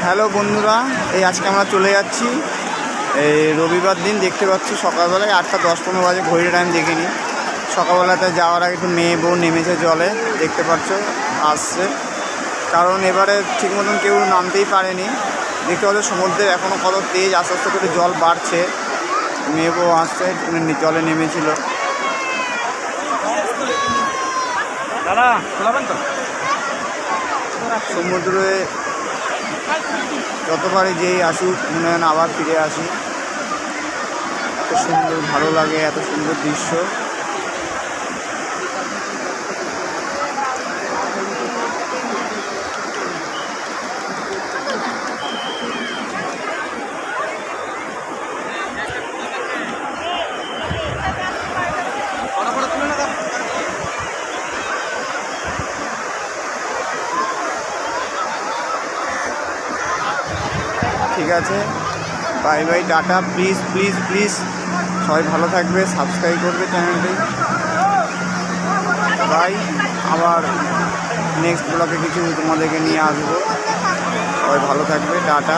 Hello বন্ধুরা, এই আজকে আমরা চলে যাচ্ছি এই রবিবার দিন। দেখতে পাচ্ছি সকালবেলায় 8:10-15 বাজে, ঘড়ির টাইম দেখিনি। সকালবেলাতে যাওয়ার আগে একটু মেয়ে বউ নেমেছে জলে, দেখতে পাচ্ছ আসছে। কারণ এবারে ঠিক মতন কেউ নামতেই পারেনি। দেখতে পাচ্ছ সমুদ্রের এখনও কত তেজ, আস্তে আস্তে করে জল বাড়ছে। মেয়ে বউ আসছে, জলে নেমেছিল। সমুদ্রে যতবারই যেই আসুক মনে হয় আবার ফিরে আসি। এত সুন্দর, ভালো লাগে, এত সুন্দর দৃশ্য। ঠিক আছে, bye bye, tata. Please please please সবাই ভালো থাকবে, সাবস্ক্রাইব করবে চ্যানেলটি। বাই, আবার নেক্সট ব্লগে কিছু তোমাদেরকে নিয়ে আসবো। সবাই ভালো থাকবে, টাটা।